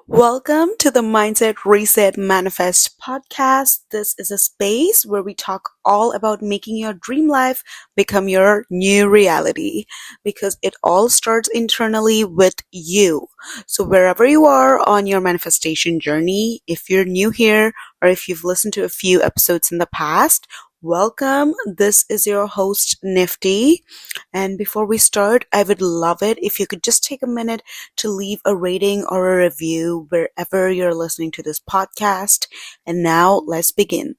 Welcome to the Mindset Reset Manifest podcast. This is a space where we talk all about making your dream life become your new reality because it all starts internally with you. So, wherever you are on your manifestation journey, if you're new here or if you've listened to a few episodes in the past, welcome. This is your host, Nifty. And before we start, I would love it if you could just take a minute to leave a rating or a review wherever you're listening to this podcast. And now let's begin.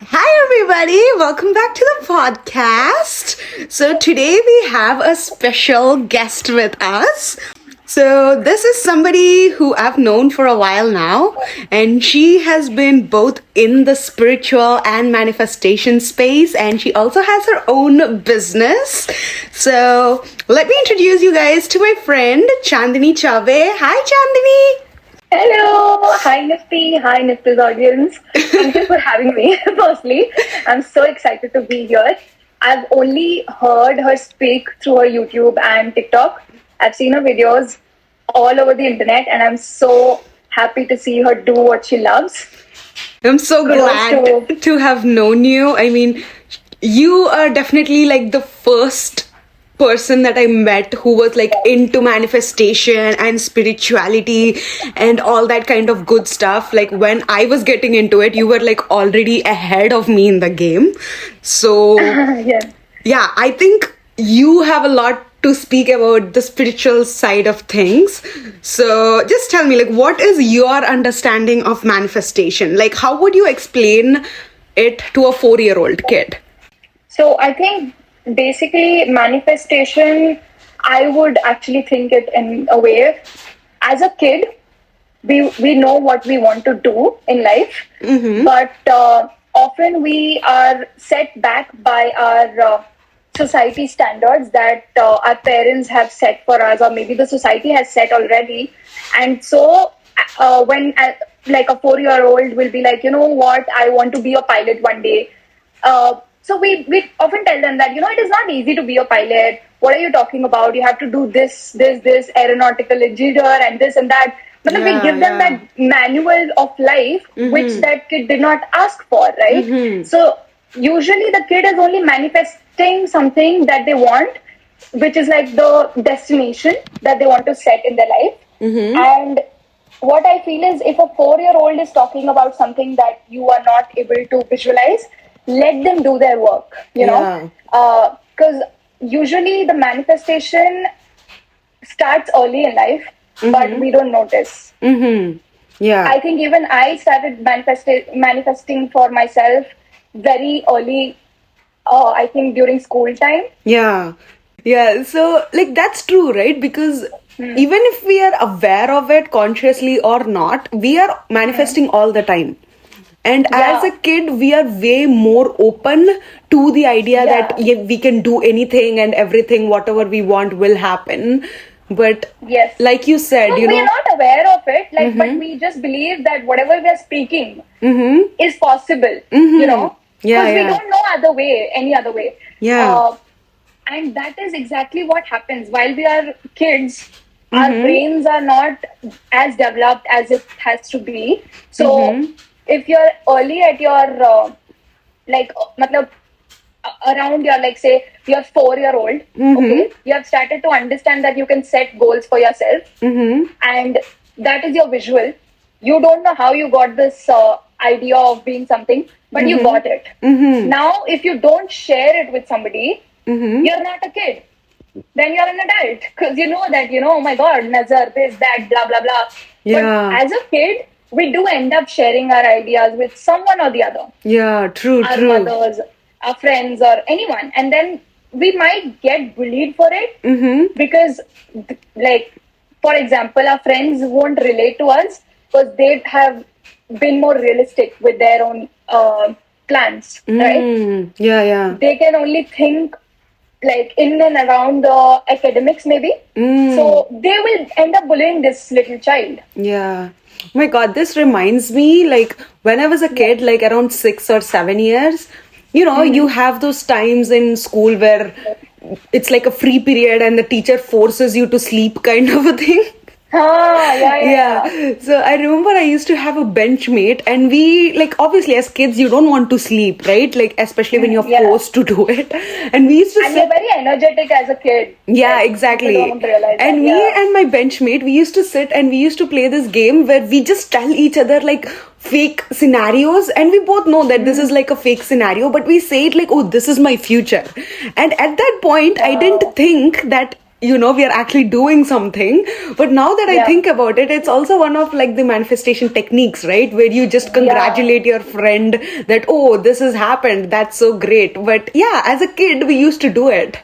Hi, everybody. Welcome back to the podcast. So, today we have a special guest with us. So, this is somebody who I've known for a while now, and she has been both in the spiritual and manifestation space, and she also has her own business. So, let me introduce you guys to my friend Chandini Choubey. Hi, Chandini. Hello, hi Nifty, hi Nifty's audience. Thank you for having me. Firstly, I'm so excited to be here. I've only heard her speak through her YouTube and TikTok. I've seen her videos all over the internet, and I'm so happy to see her do what she loves. I'm so glad to have known you. I mean, you are definitely like the first person that I met who was like into manifestation and spirituality and all that kind of good stuff. Like when I was getting into it, you were like already ahead of me in the game. So yeah, I think you have a lot to speak about the spiritual side of things. So just tell me, like, what is your understanding of manifestation? Like, how would you explain it to a 4-year-old kid? So I think basically manifestation, I would actually think it in a way. As a kid, we know what we want to do in life, but often we are set back by our society standards that our parents have set for us, or maybe the society has set already. And so when like a 4-year-old will be like, you know what, I want to be a pilot one day. So we often tell them that, it is not easy to be a pilot. What are you talking about? You have to do this aeronautical engineer and this and that. But we give them that manual of life, which that kid did not ask for, right? So usually the kid is only manifesting something that they want, which is like the destination that they want to set in their life. And what I feel is, if a 4-year-old is talking about something that you are not able to visualize, let them do their work, know, because usually the manifestation starts early in life, but we don't notice. Yeah, I think even I started manifesting for myself very early, I think during school time. Yeah. So like that's true, right? Because even if we are aware of it consciously or not, we are manifesting all the time. And as a kid, we are way more open to the idea that we can do anything and everything, whatever we want will happen. But like you said, we are not aware of it, like, but we just believe that whatever we are speaking is possible, because we don't know any other way. And that is exactly what happens while we are kids. Our brains are not as developed as it has to be. So if you're early at your around your, like, say you're 4-year-old, okay, you have started to understand that you can set goals for yourself, and that is your visual. You don't know how you got this idea of being something, but you got it. Now if you don't share it with somebody, you're not a kid, then you're an adult, because you know that, oh my god, nazar, this, that, blah blah blah. But as a kid, we do end up sharing our ideas with someone or the other. Our mothers, our friends, or anyone. And then we might get bullied for it because, like, for example, our friends won't relate to us because they have been more realistic with their own plans, right? They can only think like in and around the academics, maybe. So they will end up bullying this little child. Oh my god, this reminds me, like, when I was a kid, like around 6 or 7 years, you have those times in school where it's like a free period and the teacher forces you to sleep, kind of a thing. Yeah. So I remember I used to have a benchmate, and we, like, obviously as kids you don't want to sleep, right? Like, especially when you're Yeah. forced to do it. And we used to And sit. you're very energetic as a kid. Yeah, Like, people exactly. don't realize that. And me Yeah. and my benchmate, we used to sit and we used to play this game where we just tell each other like fake scenarios, and we both know that this is like a fake scenario, but we say it like, oh, this is my future. And at that point, I didn't think that, we are actually doing something. But now that I Yeah. think about it, it's also one of like the manifestation techniques, right? Where you just congratulate your friend that, oh, this has happened. That's so great. But yeah, as a kid, we used to do it.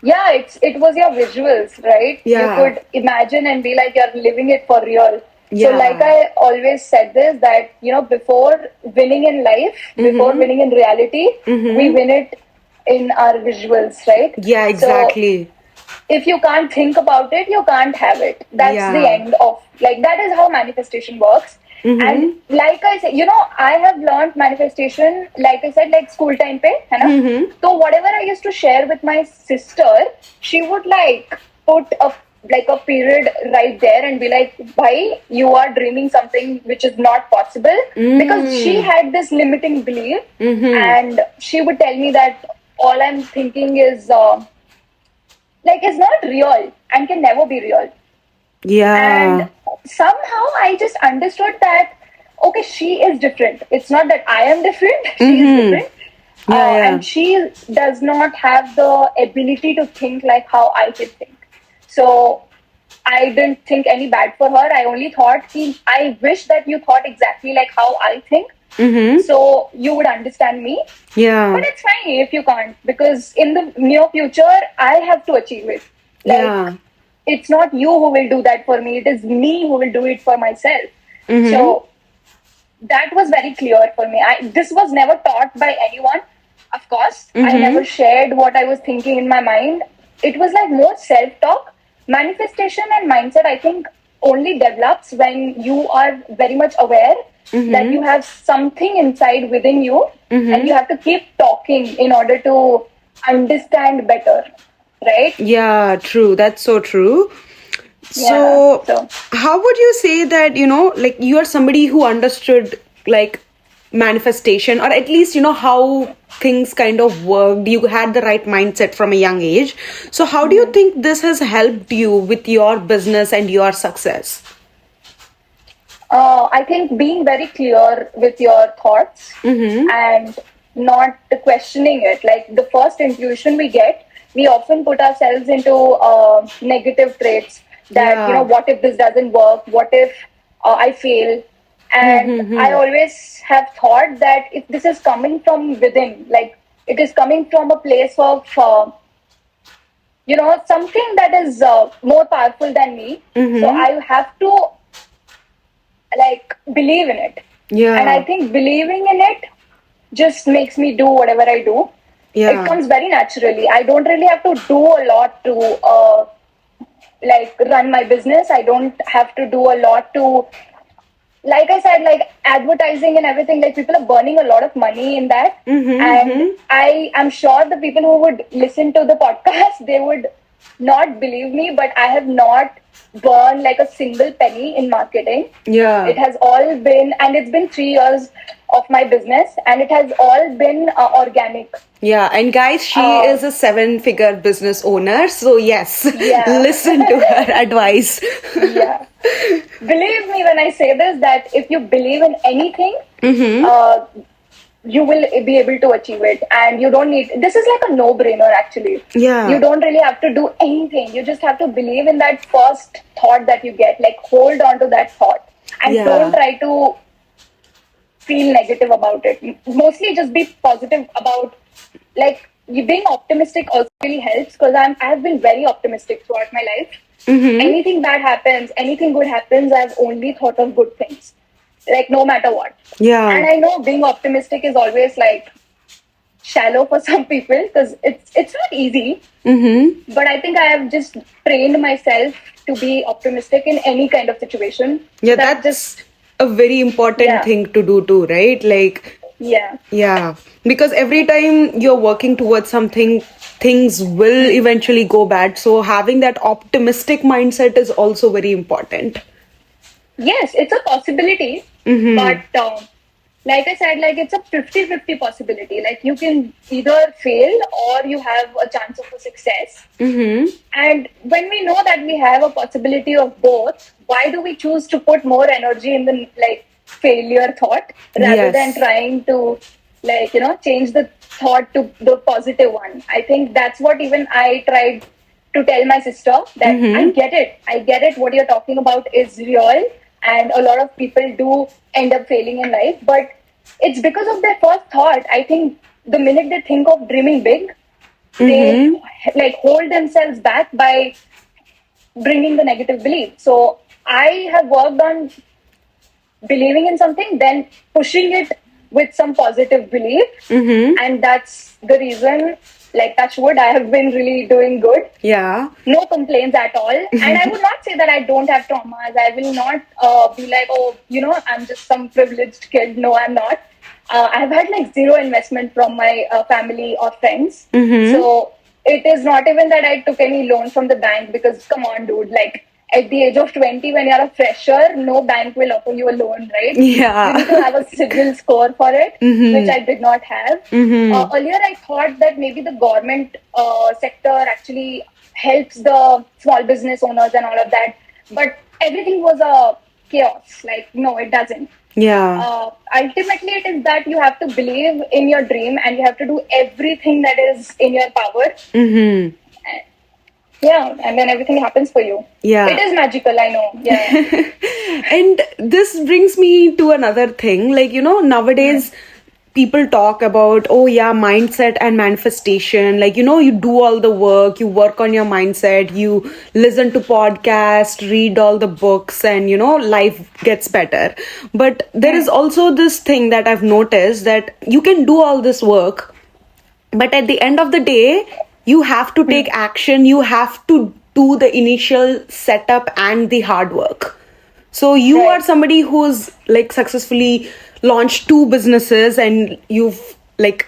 Yeah, it was your visuals, right? You Yeah. could imagine and be like you're living it for real. So Yeah. like I always said this, that before winning in life, before winning in reality, we win it in our visuals, right? Yeah, exactly. So if you can't think about it, you can't have it. That's the Yeah. end of, like, that is how manifestation works. And like I said, I have learned manifestation, like I said, like school time pe, hai na? So whatever I used to share with my sister, she would like put a period right there and be like, bhai, you are dreaming something which is not possible. Because she had this limiting belief, and she would tell me that all I'm thinking is is not real and can never be real. Yeah. And somehow I just understood that, okay, she is different. It's not that I am different, she is different. Yeah. And she does not have the ability to think like how I can think. So I didn't think any bad for her. I only thought, I wish that you thought exactly like how I think. So you would understand me. Yeah. But it's fine if you can't, because in the near future, I have to achieve it. Yeah. It's not you who will do that for me. It is me who will do it for myself. So that was very clear for me. This was never taught by anyone, of course. I never shared what I was thinking in my mind. It was like more self-talk. Manifestation and mindset, I think, only develops when you are very much aware that you have something inside within you, and you have to keep talking in order to understand better, right? Yeah, true. That's so true. Yeah, So, how would you say that, like you are somebody who understood like manifestation, or at least, how things kind of worked? You had the right mindset from a young age. So, how do you think this has helped you with your business and your success? I think being very clear with your thoughts and not questioning it. Like the first intuition we get, we often put ourselves into negative traits that, Yeah. what if this doesn't work? What if I fail? And I always have thought that if this is coming from within, like it is coming from a place of, something that is more powerful than me. So I have to believe in it. Yeah. And I think believing in it just makes me do whatever I do. Yeah. It comes very naturally. I don't really have to do a lot to run my business. I don't have to do a lot to, like I said, like advertising and everything. Like people are burning a lot of money in that. And I am sure the people who would listen to the podcast, they would not believe me, but I have not burned like a single penny in marketing. Yeah. It has all been, and it's been 3 years of my business, and it has all been organic. Yeah, and guys, she is a 7-figure business owner. So yes, listen to her advice. Yeah. Believe me when I say this, that if you believe in anything, you will be able to achieve it. And you don't need, this is like a no-brainer actually. Yeah. You don't really have to do anything. You just have to believe in that first thought that you get. Like hold on to that thought. And don't try to feel negative about it. Mostly just be positive about, like, you being optimistic also really helps, because I've been very optimistic throughout my life. Anything bad happens, anything good happens, I've only thought of good things. Like no matter what. Yeah. And I know being optimistic is always like shallow for some people, because it's not easy. But I think I have just trained myself to be optimistic in any kind of situation. Yeah, that's just a very important thing to do too, right? Like Yeah. Yeah, because every time you're working towards something, things will eventually go bad. So having that optimistic mindset is also very important. Yes, it's a possibility, but like I said, like it's a 50-50 possibility. Like you can either fail or you have a chance of a success. And when we know that we have a possibility of both, why do we choose to put more energy in the like failure thought rather than Yes. trying to like, change the thought to the positive one? I think that's what even I tried to tell my sister, that I get it. I get it. What you're talking about is real. And a lot of people do end up failing in life. But it's because of their first thought. I think the minute they think of dreaming big, they like hold themselves back by bringing the negative belief. So I have worked on believing in something, then pushing it with some positive belief. And that's the reason, like touch wood, I have been really doing good. Yeah. No complaints at all. And I would not say that I don't have traumas. I will not be like, oh, I'm just some privileged kid. No, I'm not. I've had like zero investment from my family or friends. So it is not even that I took any loan from the bank, because come on, dude, like at the age of 20, when you're a fresher, no bank will offer you a loan, right? Yeah. You need to have a CIBIL score for it, which I did not have. Earlier, I thought that maybe the government sector actually helps the small business owners and all of that. But everything was a chaos. Like, no, it doesn't. Yeah. Ultimately, it is that you have to believe in your dream and you have to do everything that is in your power. Yeah, and then everything happens for you. Yeah. It is magical, I know. Yeah. And this brings me to another thing. Like, nowadays people talk about, oh, yeah, mindset and manifestation. Like, you do all the work, you work on your mindset, you listen to podcasts, read all the books, and, life gets better. But there is also this thing that I've noticed, that you can do all this work, but at the end of the day, you have to take action. You have to do the initial setup and the hard work. So you are Right. somebody who's like successfully launched two businesses, and you've like,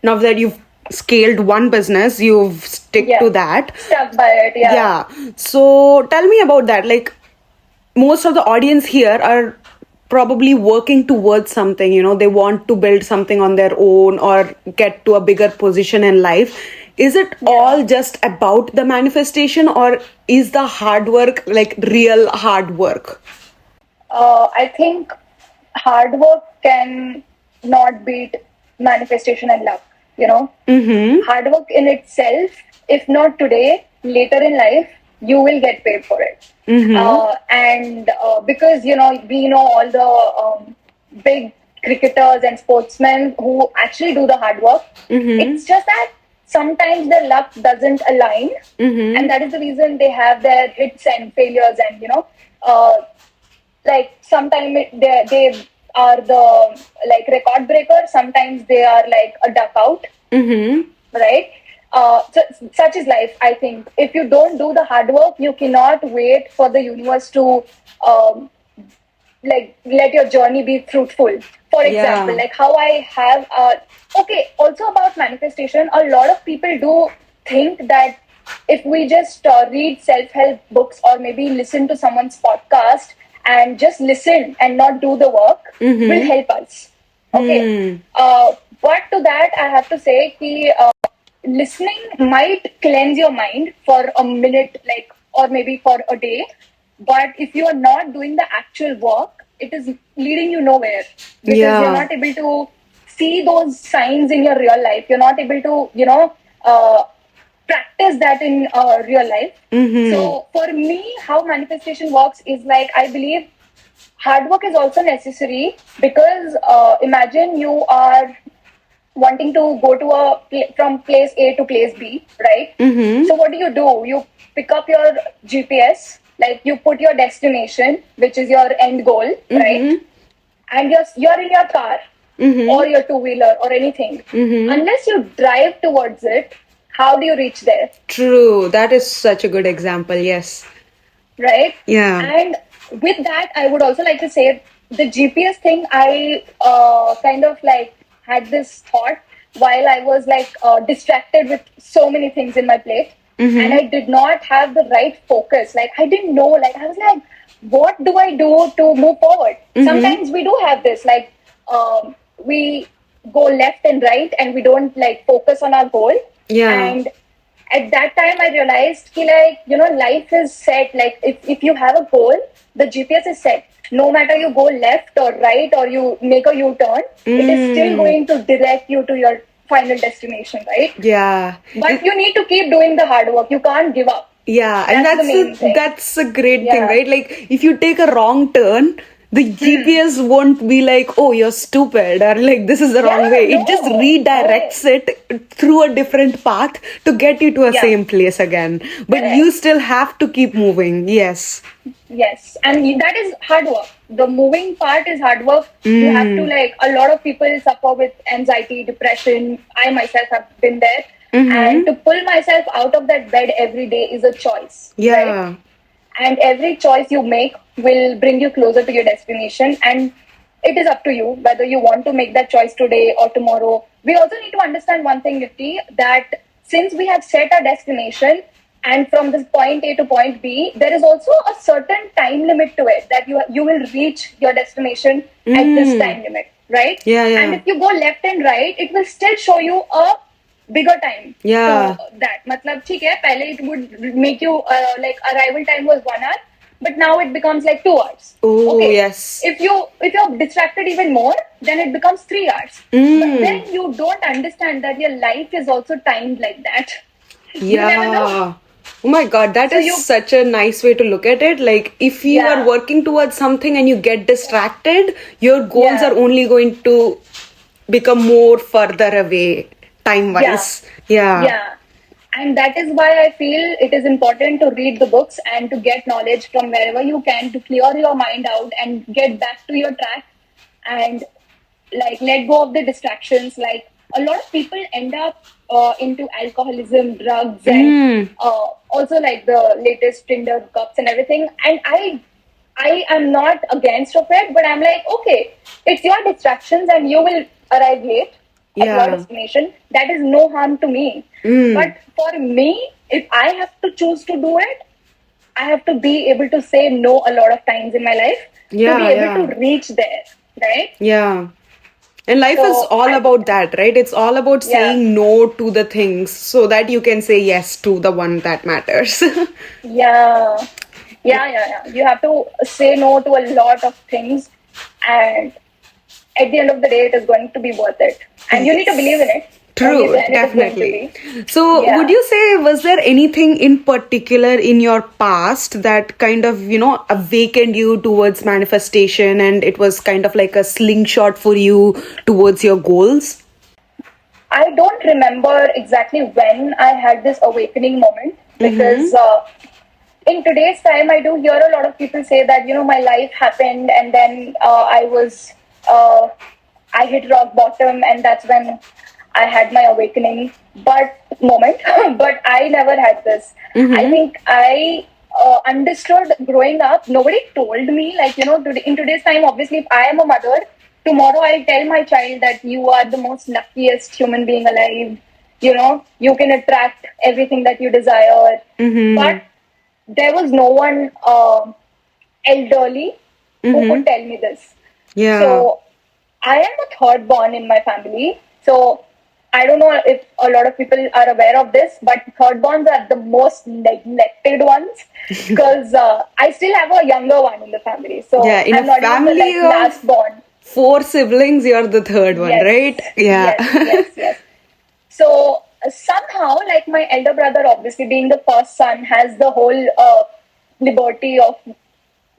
now that you've scaled one business, you've stick to Yeah. that. Stuck by it, yeah. Yeah. So tell me about that. Like, most of the audience here are probably working towards something, they want to build something on their own or get to a bigger position in life. Is it all just about the manifestation, or is the hard work like real hard work? I think hard work can not beat manifestation and luck, Hard work in itself, if not today, later in life, you will get paid for it. And because, we know all the big cricketers and sportsmen who actually do the hard work. It's just that sometimes their luck doesn't align. And that is the reason they have their hits and failures and, uh, like sometimes they are the like record breaker, sometimes they are like a duck out, right? Such is life. I think if you don't do the hard work, you cannot wait for the universe to like let your journey be fruitful. For example, like how I have okay, also about manifestation, a lot of people do think that if we just read self-help books or maybe listen to someone's podcast and just listen and not do the work will help us. Okay. But to that I have to say ki, listening might cleanse your mind for a minute, like, or maybe for a day. But if you are not doing the actual work, it is leading you nowhere, because you're not able to see those signs in your real life. You're not able to, practice that in real life. So for me, how manifestation works is like, I believe hard work is also necessary, because imagine you are wanting to go to from place A to place B, right? So what do? You pick up your GPS, like you put your destination, which is your end goal, right? And you're in your car or your two-wheeler or anything. Unless you drive towards it, how do you reach there? True. That is such a good example. Yes. Right? Yeah. And with that, I would also like to say the GPS thing, I kind of like had this thought while I was like distracted with so many things in my plate, and I did not have the right focus. Like I didn't know. Like I was like, what do I do to move forward? Sometimes we do have this, like we go left and right, and we don't like focus on our goal. Yeah. And at that time, I realized that, like, life is set. Like if you have a goal, the GPS is set. No matter you go left or right or you make a U-turn, it is still going to direct you to your final destination, right? Yeah. But you need to keep doing the hard work. You can't give up. Yeah, and That's the main thing. that's a great thing, Yeah. right? Like if you take a wrong turn, the GPS won't be like, "Oh, you're stupid," or like this is the wrong Yeah, way. It just no, redirects it through a different path to get you to a Yeah. same place again. But Correct. you still have to keep moving. Yes. Yes, and that is hard work. The moving part is hard work. You have to, like, a lot of people suffer with anxiety, depression. I myself have been there. And to pull myself out of that bed every day is a choice. Right? Yeah. And every choice you make will bring you closer to your destination. And it is up to you whether you want to make that choice today or tomorrow. We also need to understand one thing, Nifty, that since we have set our destination, and from this point A to point B, there is also a certain time limit to it, that you will reach your destination at this time limit, right? Yeah, yeah. And if you go left and right, it will still show you a bigger time. Yeah. So that, matlab, theek hai, pehle it would make you like arrival time was 1 hour, but now it becomes like 2 hours. Oh, Okay. yes. If you're distracted even more, then it becomes 3 hours. But then you don't understand that your life is also timed like that. You never know. Yeah. Oh my God, that So is such a nice way to look at it. Like, if you Yeah. are working towards something and you get distracted, your goals Yeah. are only going to become more further away time wise. Yeah. Yeah. And that is why I feel it is important to read the books and to get knowledge from wherever you can, to clear your mind out and get back to your track and like let go of the distractions. Like a lot of people end up into alcoholism, drugs, and also like the latest Tinder cups and everything. And I am not against of it, but I'm like, okay, it's your distractions and you will arrive late at Yeah. your destination. That is no harm to me. But for me, if I have to choose to do it, I have to be able to say no a lot of times in my life Yeah, to be able yeah. to reach there, right? Yeah. And life So, is all about that, right? It's all about Yeah. saying no to the things so that you can say yes to the one that matters. Yeah. You have to say no to a lot of things, and at the end of the day, it is going to be worth it. And you need to believe in it. True, Only then it is going to definitely. be. So, Yeah. would you say, was there anything in particular in your past that kind of, awakened you towards manifestation and it was kind of like a slingshot for you towards your goals? I don't remember exactly when I had this awakening moment, because in today's time, I do hear a lot of people say that, my life happened and then I hit rock bottom, and that's when I had my awakening moment. But I never had this. I think I understood growing up. Nobody told me, like, in today's time, obviously, if I am a mother, tomorrow I'll tell my child that you are the most luckiest human being alive. You can attract everything that you desire. But there was no one elderly who could tell me this. Yeah. So I am a third born in my family. So I don't know if a lot of people are aware of this, but third borns are the most neglected ones, because I still have a younger one in the family. So Yeah, in I'm a not even the family of last born. 4 siblings, you're the third one, Yes. right? Yeah. Yes. So somehow, like, my elder brother, obviously being the first son, has the whole liberty of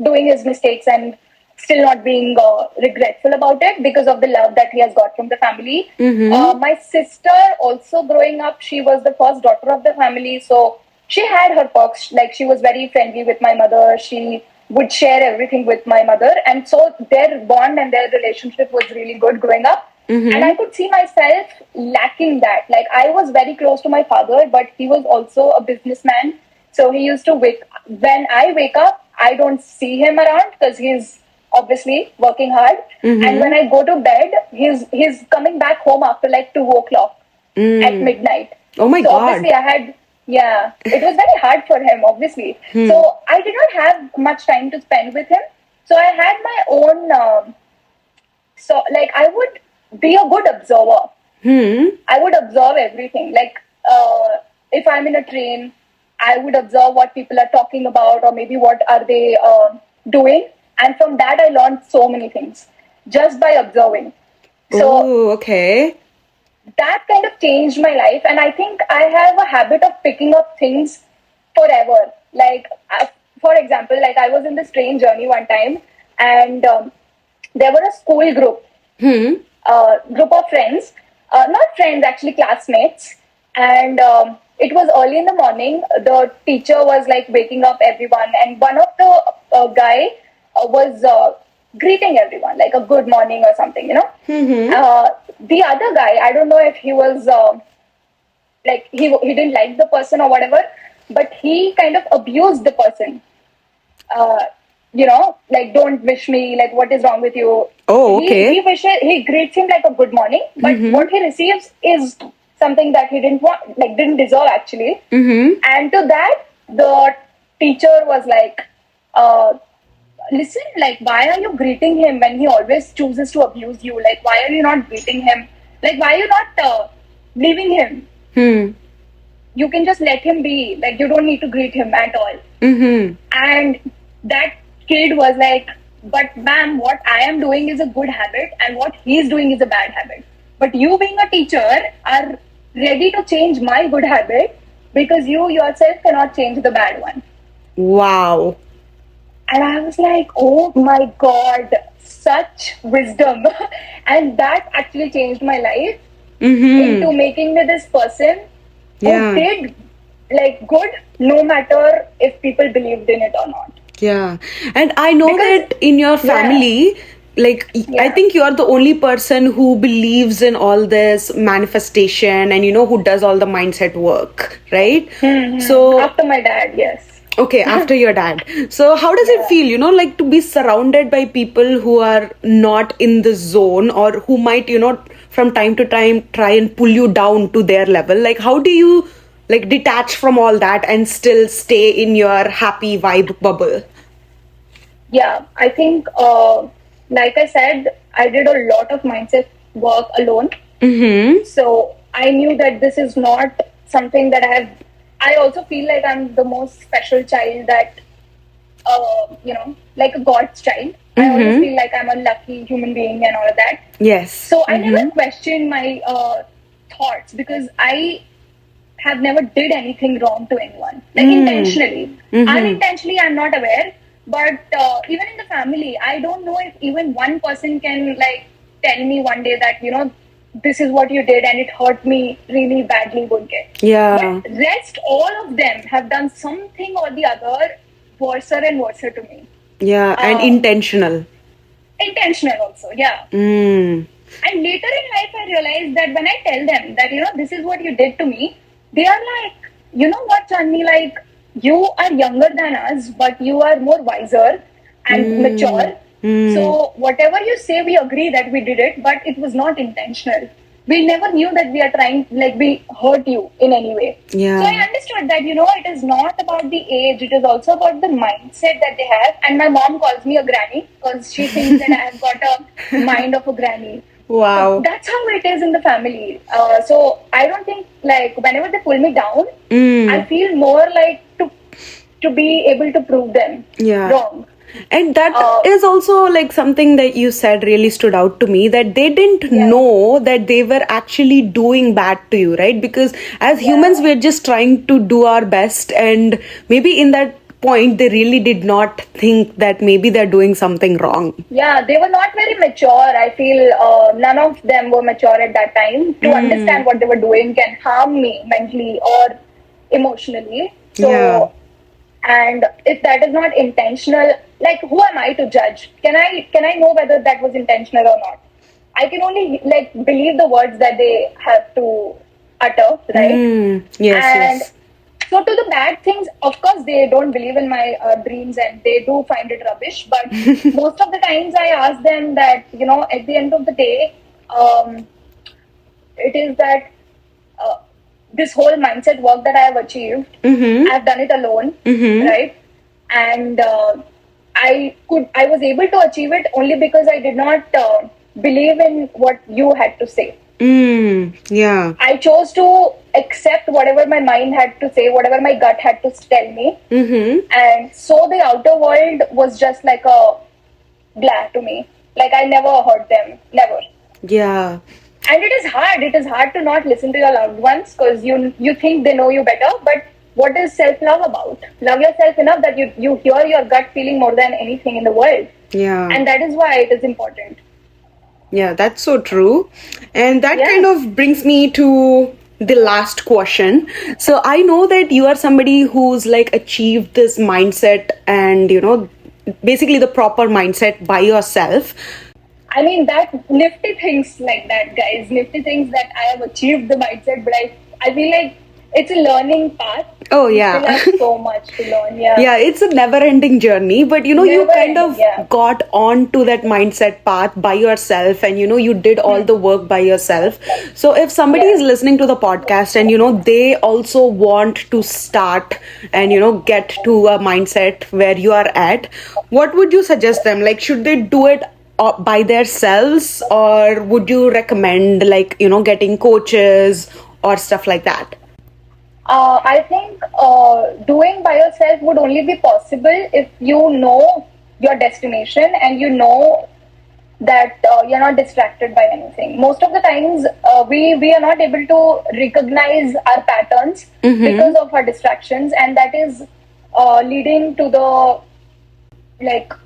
doing his mistakes and still not being regretful about it because of the love that he has got from the family. My sister, also growing up, she was the first daughter of the family, so she had her perks. Like, she was very friendly with my mother. She would share everything with my mother, and so their bond and their relationship was really good growing up. And I could see myself lacking that. Like, I was very close to my father, but he was also a businessman. So he used to when I wake up, I don't see him around because he's obviously working hard. And when I go to bed, he's coming back home after like 2 o'clock at midnight. Oh my So God. obviously it was very hard for him, obviously. So I did not have much time to spend with him. So I had my own, so like I would be a good observer. I would observe everything. Like if I'm in a train, I would observe what people are talking about, or maybe what are they doing. And from that, I learned so many things just by observing. So Oh, okay. that kind of changed my life. And I think I have a habit of picking up things forever. Like, for example, like I was in this train journey one time, and there were a school group, group of friends, not friends, actually classmates. And it was early in the morning. The teacher was like waking up everyone, and one of the guy was greeting everyone like a good morning or something, you know. The other guy, I don't know if he was like he didn't like the person or whatever, but he kind of abused the person. You know, like, don't wish me, like, what is wrong with you? Oh, okay. He greets him like a good morning, but what he receives is something that he didn't want, like, didn't deserve actually. And to that, the teacher was like, listen, like, why are you greeting him when he always chooses to abuse you? Like, why are you not greeting him? Like, why are you not leaving him? You can just let him be. Like, you don't need to greet him at all. And that kid was like, but ma'am, what I am doing is a good habit, and what he's doing is a bad habit. But you, being a teacher, are ready to change my good habit because you yourself cannot change the bad one. Wow. And I was like, oh my God, such wisdom. And that actually changed my life into making me this person who did like good, no matter if people believed in it or not. Yeah. And I know Because- that in your family, like, I think you are the only person who believes in all this manifestation and, you know, who does all the mindset work, right? So After my dad, yes. okay, after your dad. So how does it feel, you know, like to be surrounded by people who are not in the zone, or who might, you know, from time to time try and pull you down to their level? Like, how do you like detach from all that and still stay in your happy vibe bubble? Yeah, I think, like I said, I did a lot of mindset work alone. So I knew that this is not something that I also feel like I'm the most special child that, you know, like a God's child. I always feel like I'm a lucky human being and all of that. Yes. So I never questioned my thoughts, because I have never did anything wrong to anyone, like intentionally. Unintentionally, I'm not aware. But even in the family, I don't know if even one person can like tell me one day that, you know, this is what you did and it hurt me really badly, Bunke. Yeah. But rest, all of them have done something or the other worse and worse to me. Yeah. And intentional. Intentional also, yeah. And later in life, I realized that when I tell them that, you know, this is what you did to me, they are like, you know what, Chandni, like, you are younger than us, but you are more wiser and mature. So whatever you say, we agree that we did it, but it was not intentional. We never knew that we are trying, like, we hurt you in any way. Yeah. So I understood that, you know, it is not about the age, it is also about the mindset that they have. And my mom calls me a granny because she thinks that I have got a mind of a granny. Wow. So that's how it is in the family. So I don't think, like, whenever they pull me down, I feel more like to be able to prove them wrong. And that is also like something that you said really stood out to me, that they didn't know that they were actually doing bad to you, right? Because as humans, we're just trying to do our best, and maybe in that point they really did not think that maybe they're doing something wrong. Yeah, they were not very mature. I feel none of them were mature at that time to understand what they were doing can harm me mentally or emotionally. So and if that is not intentional, like, who am I to judge? Can I know whether that was intentional or not? I can only like believe the words that they have to utter, right? Yes. So to the bad things, of course, they don't believe in my dreams and they do find it rubbish. But most of the times, I ask them that, at the end of the day, um, it is that uh, this whole mindset work that I have achieved, I've done it alone, right? And I was able to achieve it only because I did not believe in what you had to say. Yeah. I chose to accept whatever my mind had to say, whatever my gut had to tell me. And so the outer world was just like a blur to me. Like I never heard them, never. Yeah. And it is hard. It is hard to not listen to your loved ones because you think they know you better. But what is self-love about? Love yourself enough that you hear your gut feeling more than anything in the world. Yeah. And that is why it is important. Yeah, that's so true. And that Yeah. kind of brings me to the last question. So I know that you are somebody who's like achieved this mindset and, basically the proper mindset by yourself. I mean, that Nifty thinks like that, guys. Nifty thinks that I have achieved the mindset, but I feel like it's a learning path. Oh, We yeah. still have so much to learn. Yeah. Yeah, it's a never-ending journey, but you Never kind of ending, yeah. got onto that mindset path by yourself, and you did all the work by yourself. So if somebody Yeah. is listening to the podcast and they also want to start and get to a mindset where you are at, what would you suggest them? Like, should they do it by themselves, or would you recommend like getting coaches or stuff like that? I think doing by yourself would only be possible if you know your destination and you know that you're not distracted by anything. Most of the times, we are not able to recognize our patterns because of our distractions, and that is leading to the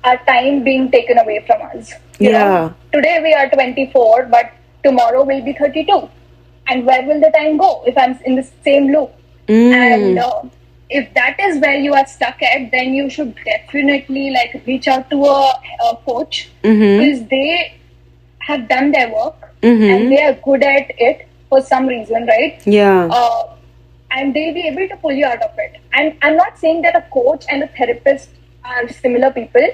our time being taken away from us. You know? Today we are 24, but tomorrow will be 32. And where will the time go if I'm in the same loop? And if that is where you are stuck at, then you should definitely reach out to a coach because they have done their work and they are good at it for some reason, right? Yeah. And they'll be able to pull you out of it. And I'm not saying that a coach and a therapist are similar people.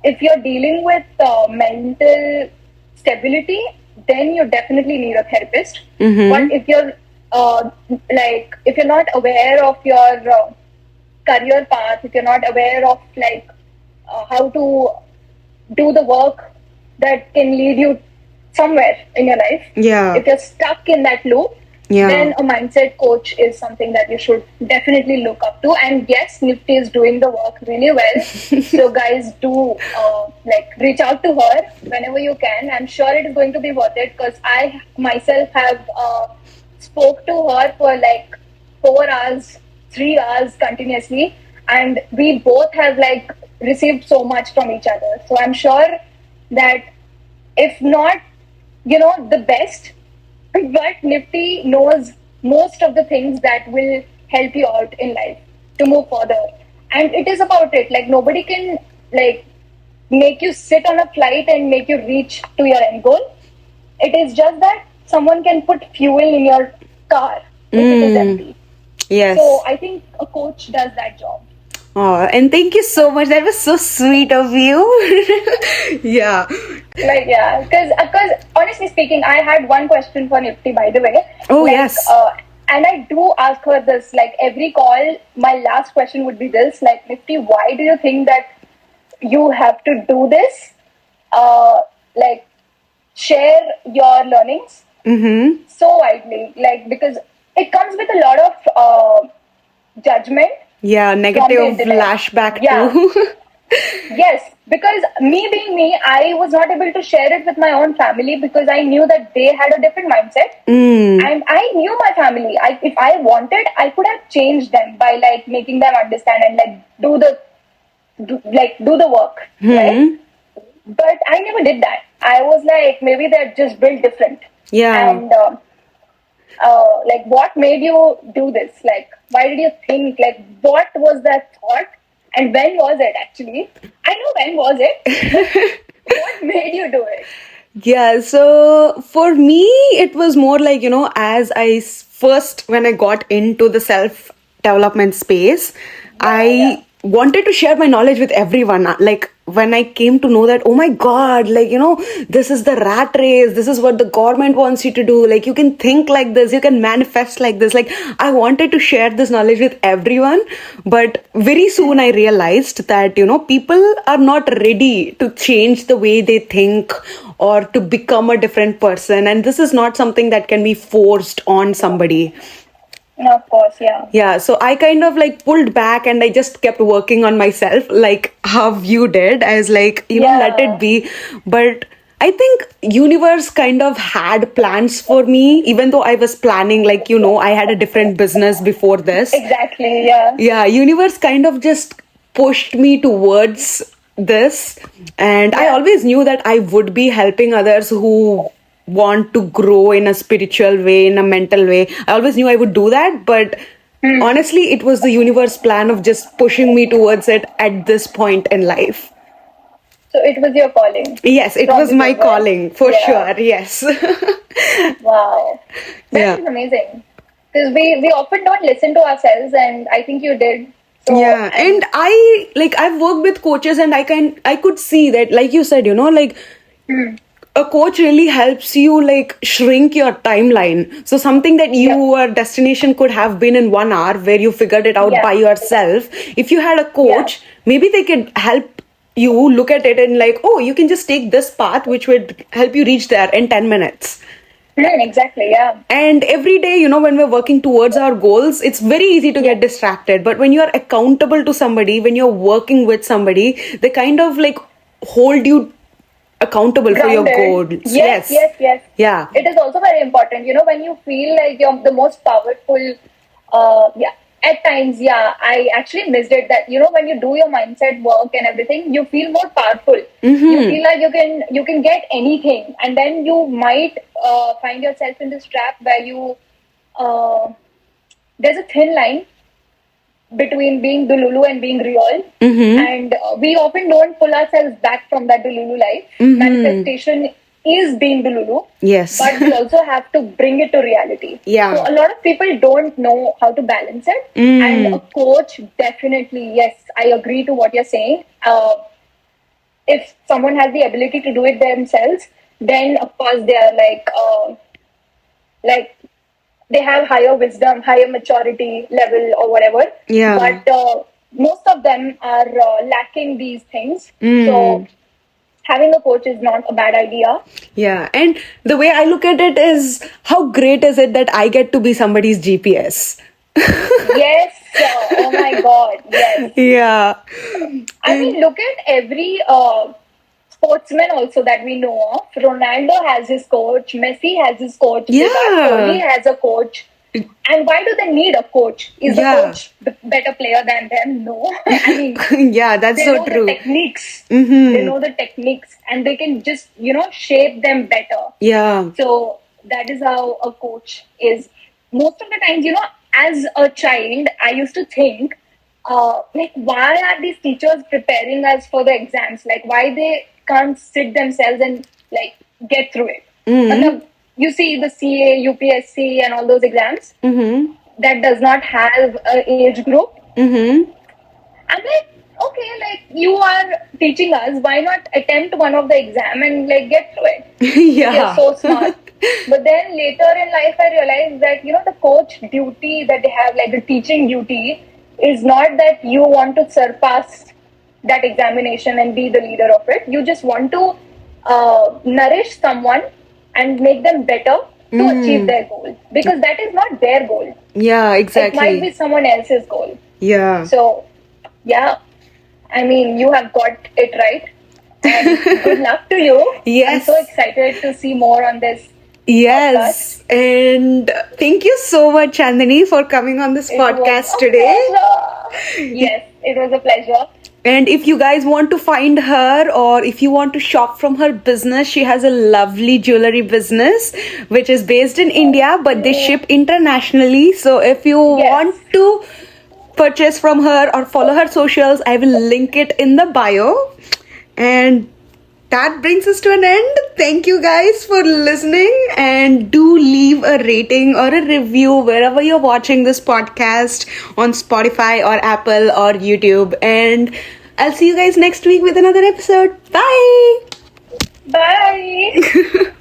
If you're dealing with mental stability, then you definitely need a therapist. But if you're if you're not aware of your career path, if you're not aware of how to do the work that can lead you somewhere in your life, if you're stuck in that loop, then a mindset coach is something that you should definitely look up to. And yes, Nifty is doing the work really well. So guys, do reach out to her whenever you can. I'm sure it is going to be worth it because I myself have spoke to her for 4 hours, 3 hours continuously, and we both have received so much from each other. So I'm sure that if not, the best, but Nifty knows most of the things that will help you out in life to move further. And it is about it. Nobody can make you sit on a flight and make you reach to your end goal. It is just that someone can put fuel in your car if it is empty. Yes. So I think a coach does that job. Oh, and thank you so much. That was so sweet of you. Yeah. Because honestly speaking, I had one question for Nifty, by the way. Oh, yes. And I do ask her this, every call, my last question would be this, Nifty, why do you think that you have to do this? Share your learnings so widely, because it comes with a lot of judgment. Yeah, negative flashback too. Yes, because me being me, I was not able to share it with my own family because I knew that they had a different mindset, and I knew my family. If I wanted, I could have changed them by making them understand and do the work, right? But I never did that. I was maybe they're just built different. Yeah. And what made you do this? Why did you think? What was that thought? And when was it actually? I know when was it. What made you do it? Yeah, so for me, it was more as I first, when I got into the self development space, I wanted to share my knowledge with everyone. Like when I came to know that, oh my God, like, this is the rat race. This is what the government wants you to do. Like, you can think like this, you can manifest like this. Like, I wanted to share this knowledge with everyone. But very soon I realized that, people are not ready to change the way they think or to become a different person. And this is not something that can be forced on somebody. No, of course, yeah. Yeah, so I kind of like pulled back and I just kept working on myself, like how you did. I was like, let it be. But I think universe kind of had plans for me, even though I was planning, like, I had a different business before this. Exactly, yeah. Yeah, universe kind of just pushed me towards this. And I always knew that I would be helping others who want to grow in a spiritual way, in a mental way. I always knew I would do that, but honestly, it was the universe plan of just pushing me towards it at this point in life. So it was your calling. Yes, it was my calling, for sure, yes. Wow. That is amazing. Because we often don't listen to ourselves, and I think you did. So, yeah, and I've worked with coaches, and I could see that, like you said, a coach really helps you like shrink your timeline. So something that your destination could have been in 1 hour, where you figured it out by yourself. If you had a coach, maybe they could help you look at it and like, oh, you can just take this path, which would help you reach there in 10 minutes. Exactly, yeah. And every day, when we're working towards our goals, it's very easy to get distracted. But when you're accountable to somebody, when you're working with somebody, they kind of like hold you accountable Grounded. for your goals. Yes. Yeah. It is also very important, when you feel like you're the most powerful, at times, I actually missed it that, when you do your mindset work and everything, you feel more powerful. Mm-hmm. You feel like you can get anything, and then you might find yourself in this trap where you, there's a thin line between being Dululu and being real. Mm-hmm. And we often don't pull ourselves back from that Dululu life. Mm-hmm. Manifestation is being Dululu. Yes. But we also have to bring it to reality. Yeah. So a lot of people don't know how to balance it. And a coach, definitely, yes, I agree to what you're saying. If someone has the ability to do it themselves, then of course they are like they have higher wisdom, higher maturity level or whatever. Yeah. But most of them are lacking these things. So having a coach is not a bad idea. Yeah. And the way I look at it is, how great is it that I get to be somebody's GPS? Yes. Oh my God. Yes. Yeah. I mean, look at every sportsman also that we know of. Ronaldo has his coach. Messi has his coach. Yeah. Kohli has a coach. And why do they need a coach? Is the coach the better player than them? No. I mean, yeah, that's so true. They know the techniques. Mm-hmm. They know the techniques, and they can just, shape them better. Yeah. So that is how a coach is. Most of the times, as a child, I used to think, why are these teachers preparing us for the exams? Like, why they can't sit themselves and like get through it? Mm-hmm. You see the CA, UPSC and all those exams, that does not have an age group. I'm like, okay, like you are teaching us, why not attempt one of the exam and like get through it? Yeah. You're so smart. But then later in life, I realized that, the coach duty that they have, like the teaching duty, is not that you want to surpass that examination and be the leader of it. You just want to nourish someone and make them better to achieve their goal. Because that is not their goal. Yeah, exactly. It might be someone else's goal. Yeah. So, yeah. I mean, you have got it right. And good luck to you. Yes. I'm so excited to see more on this. Yes, podcast. And thank you so much, Chandini, for coming on this podcast today. Yes, it was a pleasure. And if you guys want to find her, or if you want to shop from her business, she has a lovely jewelry business which is based in India, but they ship internationally. So if you want to purchase from her or follow her socials, I will link it in the bio. And that brings us to an end. Thank you guys for listening, and do leave a rating or a review wherever you're watching this podcast, on Spotify or Apple or YouTube. And I'll see you guys next week with another episode. Bye. Bye.